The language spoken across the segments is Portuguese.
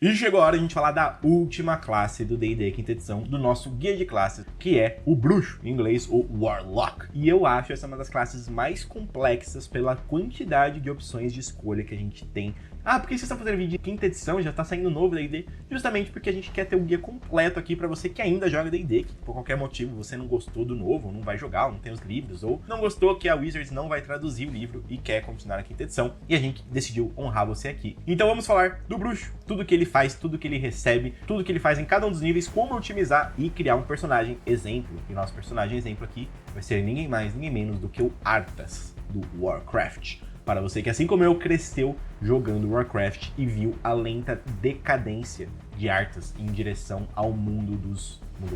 E chegou a hora de a gente falar da última classe do D&D quinta edição, do nosso guia de classes, que é o Bruxo, em inglês, o Warlock. E eu acho essa uma das classes mais complexas pela quantidade de opções de escolha que a gente tem. Ah, por que vocês estão fazendo vídeo de quinta edição? Já tá saindo novo D&D? Justamente porque a gente quer ter o guia completo aqui pra você que ainda joga D&D, que por qualquer motivo você não gostou do novo, não vai jogar, ou não tem os livros, ou não gostou que a Wizards não vai traduzir o livro e quer continuar a quinta edição, e a gente decidiu honrar você aqui. Então vamos falar do Bruxo, tudo que ele faz, tudo que ele recebe, tudo que ele faz em cada um dos níveis, como otimizar e criar um personagem exemplo. E nosso personagem exemplo aqui vai ser ninguém mais, ninguém menos do que o Arthas, do Warcraft. Para você que, assim como eu, cresceu jogando Warcraft e viu a lenta decadência de Arthas em direção ao mundo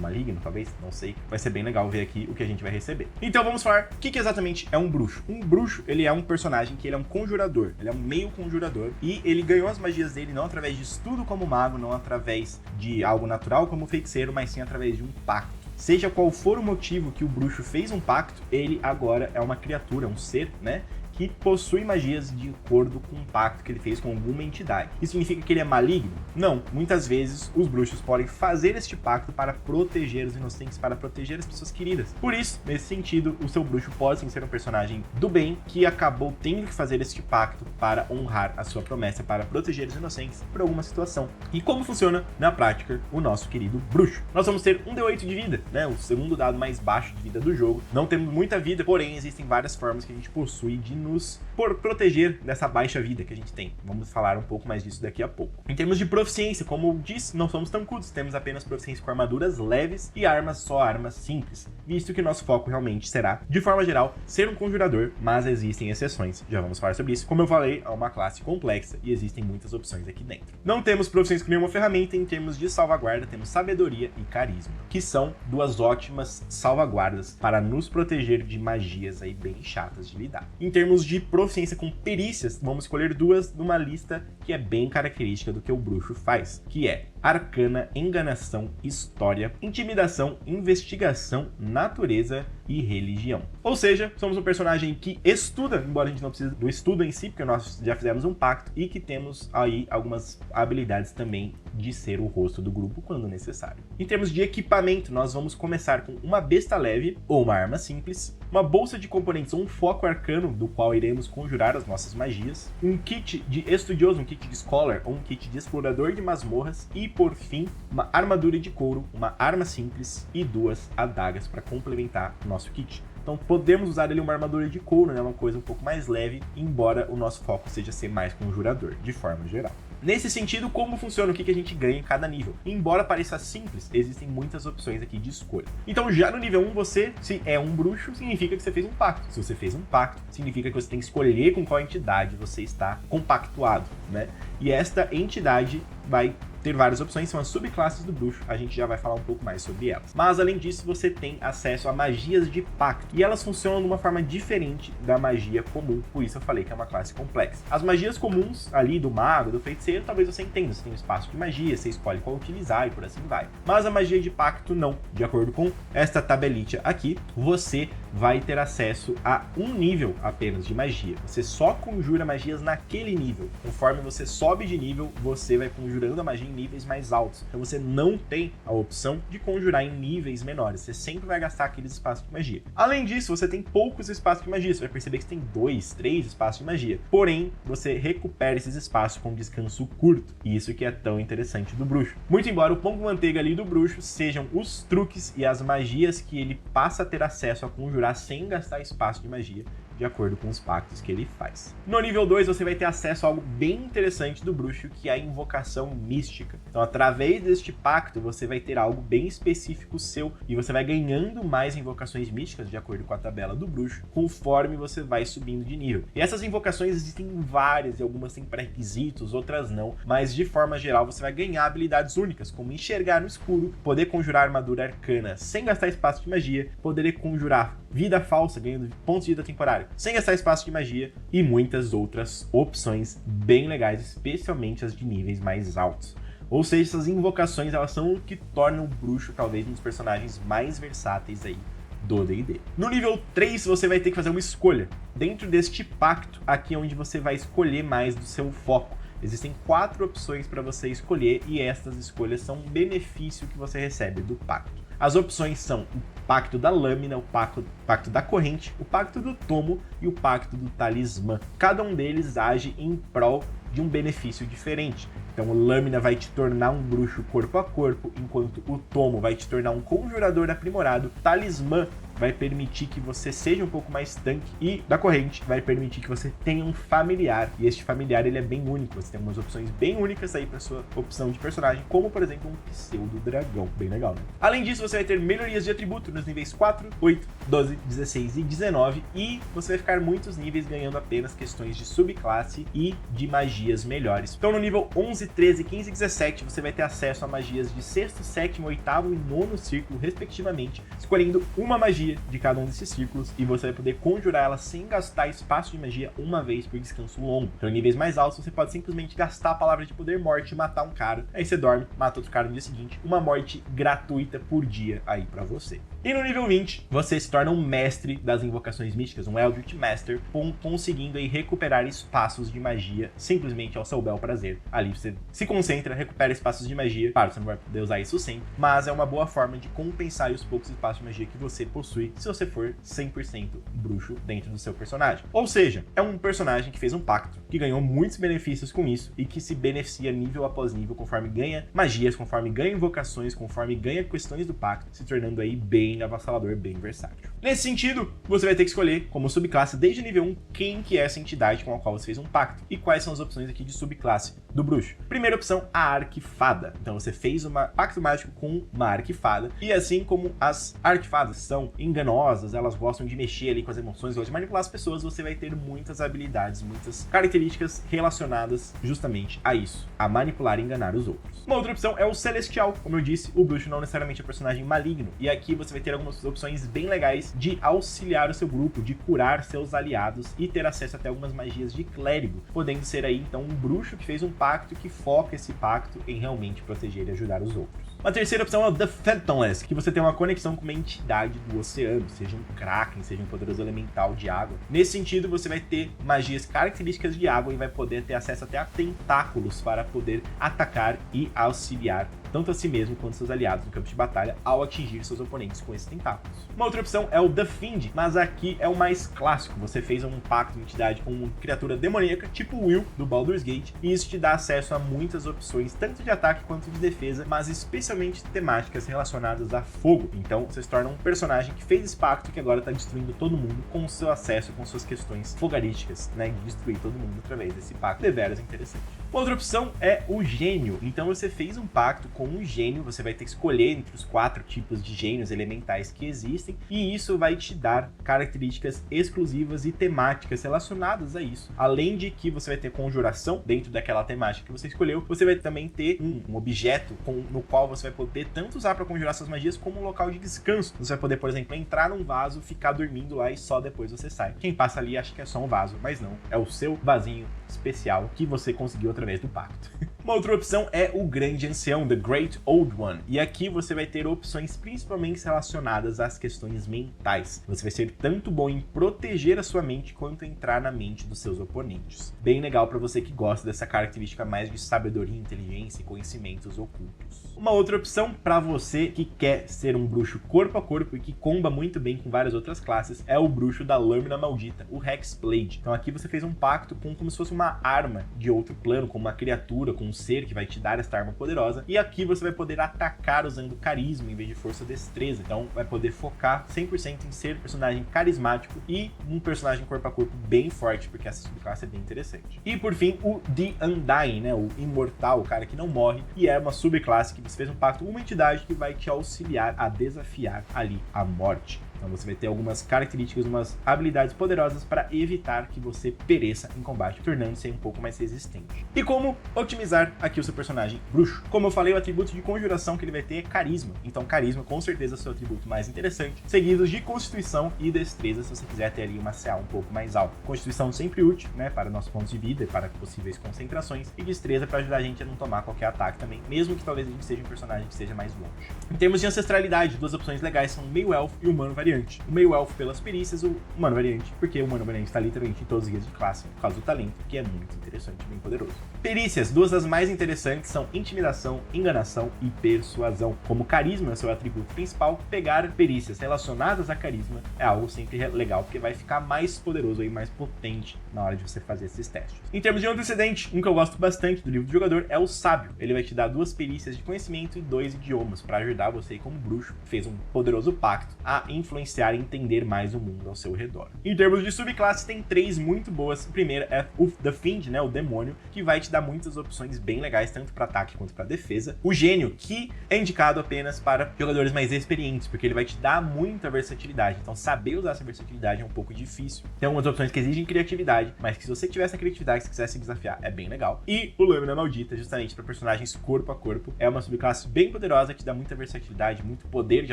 maligno, talvez, não sei. Vai ser bem legal ver aqui o que a gente vai receber. Então vamos falar o que exatamente é um bruxo. Um bruxo, ele é um personagem que ele é um conjurador, ele é um meio conjurador, e ele ganhou as magias dele não através de estudo como mago, não através de algo natural como feiticeiro, mas sim através de um pacto. Seja qual for o motivo que o bruxo fez um pacto, ele agora é uma criatura, um ser, né? Que possui magias de acordo com um pacto que ele fez com alguma entidade. Isso significa que ele é maligno? Não. Muitas vezes os bruxos podem fazer este pacto para proteger os inocentes, para proteger as pessoas queridas. Por isso, nesse sentido, o seu bruxo pode sim ser um personagem do bem que acabou tendo que fazer este pacto para honrar a sua promessa, para proteger os inocentes por alguma situação. E como funciona na prática o nosso querido bruxo? Nós vamos ter um D8 de vida, né? O segundo dado mais baixo de vida do jogo. Não temos muita vida, porém existem várias formas que a gente possui de nos proteger dessa baixa vida que a gente tem. Vamos falar um pouco mais disso daqui a pouco. Em termos de proficiência, como eu disse, não somos tancudos, temos apenas proficiência com armaduras leves e armas, só armas simples, visto que nosso foco realmente será, de forma geral, ser um conjurador, mas existem exceções, já vamos falar sobre isso. Como eu falei, é uma classe complexa e existem muitas opções aqui dentro. Não temos proficiência com nenhuma ferramenta. Em termos de salvaguarda, temos sabedoria e carisma, que são duas ótimas salvaguardas para nos proteger de magias aí bem chatas de lidar. Em termos de proficiência com perícias, vamos escolher duas numa lista que é bem característica do que o bruxo faz, que é arcana, enganação, história, intimidação, investigação, natureza e religião. Ou seja, somos um personagem que estuda, embora a gente não precise do estudo em si, porque nós já fizemos um pacto, e que temos aí algumas habilidades também de ser o rosto do grupo quando necessário. Em termos de equipamento, nós vamos começar com uma besta leve ou uma arma simples, uma bolsa de componentes ou um foco arcano do qual iremos conjurar as nossas magias, um kit de estudioso, um kit de scholar ou um kit de explorador de masmorras e, por fim, uma armadura de couro, uma arma simples e duas adagas para complementar o nosso kit. Então podemos usar ali uma armadura de couro, né, uma coisa um pouco mais leve, embora o nosso foco seja ser mais conjurador, de forma geral. Nesse sentido, como funciona, o que a gente ganha em cada nível? Embora pareça simples, existem muitas opções aqui de escolha. Então já no nível 1, você, se é um bruxo, significa que você fez um pacto. Se você fez um pacto, significa que você tem que escolher com qual entidade você está compactuado, né? E esta entidade vai ter várias opções, são as subclasses do bruxo, a gente já vai falar um pouco mais sobre elas. Mas além disso, você tem acesso a magias de pacto, e elas funcionam de uma forma diferente da magia comum, por isso eu falei que é uma classe complexa. As magias comuns ali do mago, do feiticeiro, talvez você entenda, você tem um espaço de magia, você escolhe qual utilizar e por assim vai. Mas a magia de pacto não. De acordo com esta tabelite aqui, você vai ter acesso a um nível apenas de magia. Você só conjura magias naquele nível. Conforme você sobe de nível, você vai conjurando a magia em níveis mais altos. Então você não tem a opção de conjurar em níveis menores. Você sempre vai gastar aqueles espaços de magia. Além disso, você tem poucos espaços de magia. Você vai perceber que você tem 2, 3 espaços de magia. Porém, você recupera esses espaços com descanso curto. E isso que é tão interessante do bruxo. Muito embora o pão com manteiga ali do bruxo sejam os truques e as magias que ele passa a ter acesso a conjurar sem gastar espaço de magia, de acordo com os pactos que ele faz. No nível 2, você vai ter acesso a algo bem interessante do bruxo, que é a invocação mística. Então, através deste pacto, você vai ter algo bem específico seu, e você vai ganhando mais invocações místicas, de acordo com a tabela do bruxo, conforme você vai subindo de nível. E essas invocações existem várias, e algumas têm pré-requisitos, outras não, mas de forma geral, você vai ganhar habilidades únicas, como enxergar no escuro, poder conjurar armadura arcana sem gastar espaço de magia, poder conjurar vida falsa, ganhando pontos de vida temporário sem gastar espaço de magia, e muitas outras opções bem legais, especialmente as de níveis mais altos. Ou seja, essas invocações, elas são o que tornam o bruxo talvez um dos personagens mais versáteis aí do D&D. No nível 3, você vai ter que fazer uma escolha. Dentro deste pacto, aqui é onde você vai escolher mais do seu foco. existem 4 opções para você escolher e estas escolhas são um benefício que você recebe do pacto. As opções são o Pacto da Lâmina, o Pacto da Corrente, o Pacto do Tomo e o Pacto do Talismã. Cada um deles age em prol de um benefício diferente. Então o Lâmina vai te tornar um bruxo corpo a corpo, enquanto o Tomo vai te tornar um conjurador aprimorado, Talismã vai permitir que você seja um pouco mais tanque e da Corrente vai permitir que você tenha um familiar, e este familiar ele é bem único, você tem umas opções bem únicas aí para sua opção de personagem, como por exemplo um pseudo-dragão, bem legal, né? Além disso, você vai ter melhorias de atributo nos níveis 4, 8, 12, 16 e 19, e você vai ficar muitos níveis ganhando apenas questões de subclasse e de magias melhores. Então no nível 11, 13, 15 e 17, você vai ter acesso a magias de 6º, 7º, 8º e 9º círculo, respectivamente, escolhendo uma magia de cada um desses círculos, e você vai poder conjurar ela sem gastar espaço de magia uma vez por descanso longo. Então em níveis mais altos, você pode simplesmente gastar a palavra de poder morte e matar um cara, aí você dorme, mata outro cara no dia seguinte, uma morte gratuita por dia aí pra você. E no nível 20, você se torna um mestre das invocações místicas, um Eldritch Master, conseguindo aí recuperar espaços de magia simplesmente ao seu bel prazer. Ali você se concentra, recupera espaços de magia. Claro, você não vai poder usar isso sempre, mas é uma boa forma de compensar os poucos espaços de magia que você possui se você for 100% bruxo dentro do seu personagem. Ou seja, é um personagem que fez um pacto, que ganhou muitos benefícios com isso e que se beneficia nível após nível conforme ganha magias, conforme ganha invocações, conforme ganha questões do pacto, se tornando aí bem avassalador, bem versátil. Nesse sentido, você vai ter que escolher como subclasse desde nível 1 quem que é essa entidade com a qual você fez um pacto e quais são as opções aqui de subclasse do bruxo. Primeira opção, a Arquifada. Então você fez um pacto mágico com uma Arquifada, e assim como as Arquifadas são enganosas, elas gostam de mexer ali com as emoções, gostam de manipular as pessoas, você vai ter muitas habilidades, muitas características relacionadas justamente a isso, a manipular e enganar os outros. Uma outra opção é o Celestial. Como eu disse, o bruxo não necessariamente é um personagem maligno, e aqui você vai ter algumas opções bem legais de auxiliar o seu grupo, de curar seus aliados e ter acesso até algumas magias de clérigo, podendo ser aí então um bruxo que fez um pacto que foca esse pacto em realmente proteger e ajudar os outros. Uma terceira opção é o The Fathomless, que você tem uma conexão com uma entidade do oceano, seja um Kraken, seja um poderoso elemental de água. Nesse sentido, você vai ter magias características de água e vai poder ter acesso até a tentáculos para poder atacar e auxiliar tanto a si mesmo quanto seus aliados no campo de batalha ao atingir seus oponentes com esses tentáculos. Uma outra opção é o The Fiend, mas aqui é o mais clássico. Você fez um pacto de entidade com uma criatura demoníaca, tipo o Will, do Baldur's Gate, e isso te dá acesso a muitas opções, tanto de ataque quanto de defesa, mas especialmente temáticas relacionadas a fogo. Então, você se torna um personagem que fez esse pacto e que agora está destruindo todo mundo com o seu acesso, com suas questões fogarísticas, né, de destruir todo mundo através desse pacto. Deveras interessante. Outra opção é o Gênio. Então, você fez um pacto com um gênio, você vai ter que escolher entre os 4 tipos de gênios elementais que existem, e isso vai te dar características exclusivas e temáticas relacionadas a isso. Além de que você vai ter conjuração dentro daquela temática que você escolheu, você vai também ter um objeto no qual você vai poder tanto usar para conjurar suas magias como um local de descanso. Você vai poder, por exemplo, entrar num vaso, ficar dormindo lá e só depois você sai. Quem passa ali acha que é só um vaso, mas não, é o seu vasinho especial que você conseguiu através do pacto. Uma outra opção é o Grande Ancião, The Great Old One, e aqui você vai ter opções principalmente relacionadas às questões mentais. Você vai ser tanto bom em proteger a sua mente quanto entrar na mente dos seus oponentes. Bem legal para você que gosta dessa característica mais de sabedoria, inteligência e conhecimentos ocultos. Uma outra opção para você que quer ser um bruxo corpo a corpo e que comba muito bem com várias outras classes é o bruxo da Lâmina Maldita, o Hexblade. Então aqui você fez um pacto com como se fosse uma arma de outro plano, com uma criatura, com um ser que vai te dar esta arma poderosa, e aqui você vai poder atacar usando carisma em vez de força destreza. Então vai poder focar 100% em ser um personagem carismático e um personagem corpo a corpo bem forte, porque essa subclasse é bem interessante. E por fim, o The Undying, né, o imortal, o cara que não morre, e é uma subclasse que você fez um pacto com uma entidade que vai te auxiliar a desafiar ali a morte. Então você vai ter algumas características, umas habilidades poderosas para evitar que você pereça em combate, tornando-se um pouco mais resistente. E como otimizar aqui o seu personagem bruxo? Como eu falei, o atributo de conjuração que ele vai ter é carisma. Então carisma com certeza é o seu atributo mais interessante, seguidos de constituição e destreza, se você quiser ter ali uma CA um pouco mais alta. Constituição sempre útil, né, para nossos pontos de vida e para possíveis concentrações, e destreza para ajudar a gente a não tomar qualquer ataque também, mesmo que talvez a gente seja um personagem que seja mais longe. Em termos de ancestralidade, duas opções legais são o meio elfo e o humano variante. variante. O meio elfo pelas perícias, o humano variante, porque o humano variante está literalmente em todos os guias de classe por causa do talento, que é muito interessante e bem poderoso. Perícias, duas das mais interessantes são intimidação, enganação e persuasão. Como carisma é seu atributo principal, pegar perícias relacionadas a carisma é algo sempre legal, porque vai ficar mais poderoso e mais potente na hora de você fazer esses testes. Em termos de antecedente, um que eu gosto bastante do livro do jogador é o Sábio. Ele vai te dar 2 perícias de conhecimento e 2 idiomas para ajudar você como bruxo, que fez um poderoso pacto, a influenciar e entender mais o mundo ao seu redor. Em termos de subclasse, tem 3 muito boas. A primeira é o The Fiend, né, o demônio, que vai te dar muitas opções bem legais, tanto para ataque quanto para defesa. O Gênio, que é indicado apenas para jogadores mais experientes, porque ele vai te dar muita versatilidade. Então, saber usar essa versatilidade é um pouco difícil. Tem algumas opções que exigem criatividade, mas que se você tiver essa criatividade, se quiser se desafiar, é bem legal. E o Lâmina Maldita, justamente para personagens corpo a corpo, é uma subclasse bem poderosa, que te dá muita versatilidade, muito poder de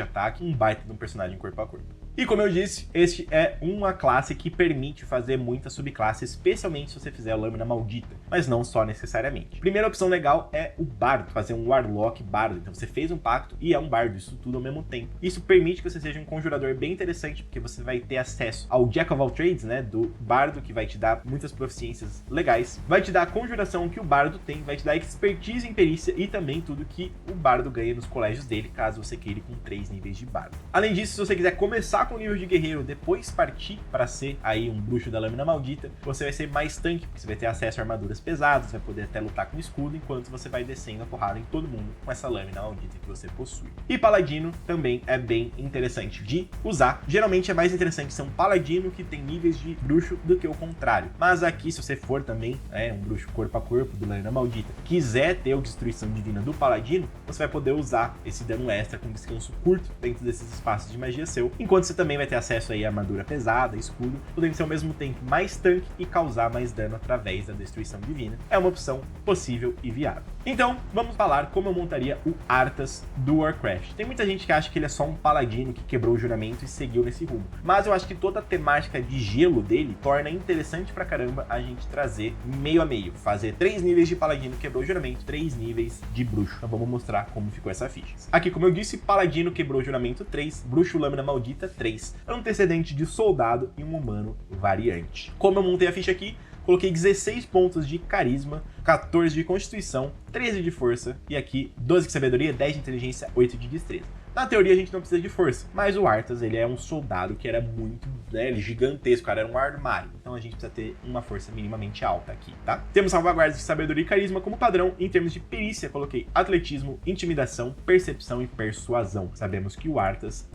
ataque, um baita de um personagem corpo a corpo. E como eu disse, este é uma classe que permite fazer muita subclasse, especialmente se você fizer a Lâmina Maldita, mas não só necessariamente. Primeira opção legal é o Bardo, fazer um Warlock Bardo. Então você fez um pacto e é um Bardo, isso tudo ao mesmo tempo. Isso permite que você seja um conjurador bem interessante, porque você vai ter acesso ao Jack of all Trades, né, do Bardo, que vai te dar muitas proficiências legais, vai te dar a conjuração que o Bardo tem, vai te dar expertise em perícia e também tudo que o Bardo ganha nos colégios dele, caso você queira ir com 3 níveis de Bardo. Além disso, se você quiser começar com o nível de guerreiro, depois partir para ser aí um bruxo da Lâmina Maldita, você vai ser mais tanque, porque você vai ter acesso a armaduras pesadas, vai poder até lutar com escudo, enquanto você vai descendo a porrada em todo mundo com essa Lâmina Maldita que você possui. E Paladino também é bem interessante de usar. Geralmente é mais interessante ser um Paladino que tem níveis de bruxo do que o contrário. Mas aqui, se você for também um bruxo corpo a corpo do Lâmina Maldita, quiser ter o Destruição Divina do Paladino, você vai poder usar esse dano extra com descanso curto dentro desses espaços de magia seu, enquanto você também vai ter acesso aí a armadura pesada, escudo, podendo ser ao mesmo tempo mais tanque e causar mais dano através da Destruição Divina. É uma opção possível e viável. Então, vamos falar como eu montaria o Arthas do Warcraft. Tem muita gente que acha que ele é só um paladino que quebrou o juramento e seguiu nesse rumo, mas eu acho que toda a temática de gelo dele torna interessante pra caramba a gente trazer meio a meio, fazer 3 níveis de paladino que quebrou o juramento, 3 níveis de bruxo. Então vamos mostrar como ficou essa ficha. Aqui, como eu disse, paladino quebrou o juramento 3, bruxo Lâmina Maldita 3, antecedente de soldado e um humano variante. Como eu montei a ficha aqui, coloquei 16 pontos de carisma, 14 de constituição, 13 de força e aqui 12 de sabedoria, 10 de inteligência, 8 de destreza. Na teoria a gente não precisa de força, mas o Arthas, ele é um soldado que era muito, ele gigantesco, cara, era um armário. Então a gente precisa ter uma força minimamente alta aqui, tá? Temos salvaguardas de sabedoria e carisma como padrão. Em termos de perícia, coloquei atletismo, intimidação, percepção e persuasão. Sabemos que o Arthas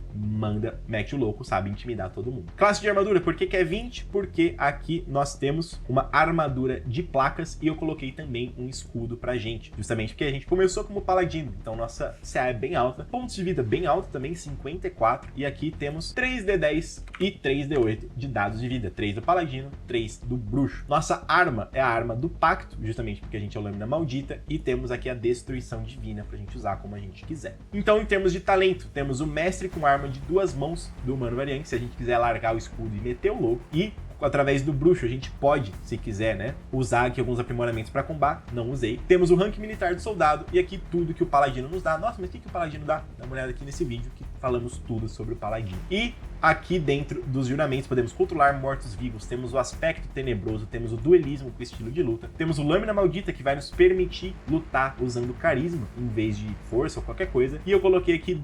mete o louco, sabe intimidar todo mundo. Classe de armadura, por que é 20? Porque aqui nós temos uma armadura de placas e eu coloquei também um escudo pra gente, justamente porque a gente começou como paladino, então nossa CA é bem alta, pontos de vida bem alto também, 54, e aqui temos 3d10 e 3d8 de dados de vida, 3 do paladino, 3 do bruxo. Nossa arma é a arma do pacto, justamente porque a gente é o Lâmina Maldita, e temos aqui a destruição divina pra gente usar como a gente quiser. Então, em termos de talento, temos o mestre com arma de 2 mãos do humano variante, se a gente quiser largar o escudo e meter o louco, e através do bruxo a gente pode, se quiser, né, usar aqui alguns aprimoramentos para combate, não usei. Temos o rank militar do soldado e aqui tudo que o paladino nos dá. Nossa, mas o que o paladino dá? Dá uma olhada aqui nesse vídeo que falamos tudo sobre o paladino. E aqui dentro dos juramentos podemos controlar mortos-vivos, temos o aspecto tenebroso, temos o duelismo com estilo de luta, temos o Lâmina Maldita que vai nos permitir lutar usando carisma em vez de força ou qualquer coisa. E eu coloquei aqui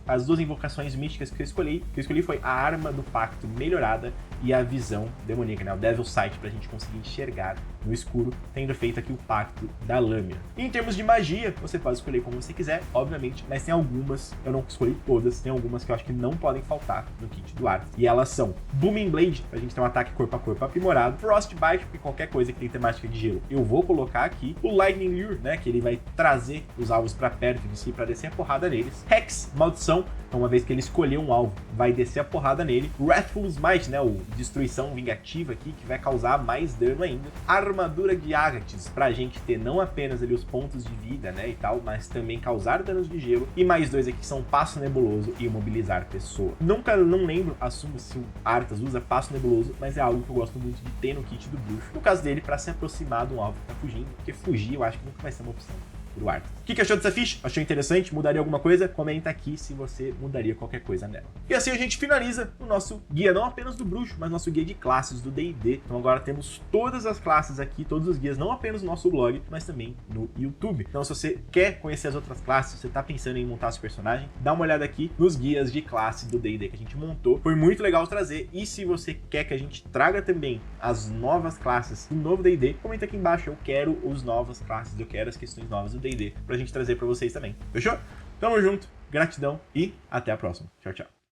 as duas invocações místicas que eu escolhi foi a arma do pacto melhorada e a visão demoníaca, né? O Devil Sight, pra gente conseguir enxergar no escuro, tendo feito aqui o pacto da lâmina. E em termos de magia, você pode escolher como você quiser, obviamente, mas tem algumas, eu não escolhi todas, tem algumas que eu acho que não podem faltar no kit do Arthas. E elas são Booming Blade, pra gente ter um ataque corpo a corpo aprimorado, Frostbite, porque qualquer coisa que tem temática de gelo eu vou colocar aqui, o Lightning Lure, né, que ele vai trazer os alvos pra perto de si, pra descer a porrada neles, Hex, Maldição, então uma vez que ele escolher um alvo, vai descer a porrada nele, Wrathful Smite, né, o Destruição Vingativa aqui, que vai causar mais dano ainda, Armadura de Agates, pra gente ter não apenas ali os pontos de vida, né, e tal, mas também causar danos de gelo, e mais 2 aqui são Passo Nebuloso e Imobilizar Pessoa. Não lembro, assumo se o Arthas usa Passo Nebuloso, mas é algo que eu gosto muito de ter no kit do bruxo, no caso dele, pra se aproximar de um alvo que tá fugindo, porque fugir eu acho que nunca vai ser uma opção. pro Arthur. O que achou dessa ficha? Achou interessante? Mudaria alguma coisa? Comenta aqui se você mudaria qualquer coisa nela. E assim a gente finaliza o nosso guia, não apenas do bruxo, mas nosso guia de classes do D&D. Então agora temos todas as classes aqui, todos os guias, não apenas no nosso blog, mas também no YouTube. Então se você quer conhecer as outras classes, você tá pensando em montar seu personagem, dá uma olhada aqui nos guias de classe do D&D que a gente montou. Foi muito legal trazer, e se você quer que a gente traga também as novas classes do novo D&D, comenta aqui embaixo, eu quero as novas classes, eu quero as questões novas do D&D pra gente trazer pra vocês também. Fechou? Tamo junto, gratidão e até a próxima. Tchau, tchau.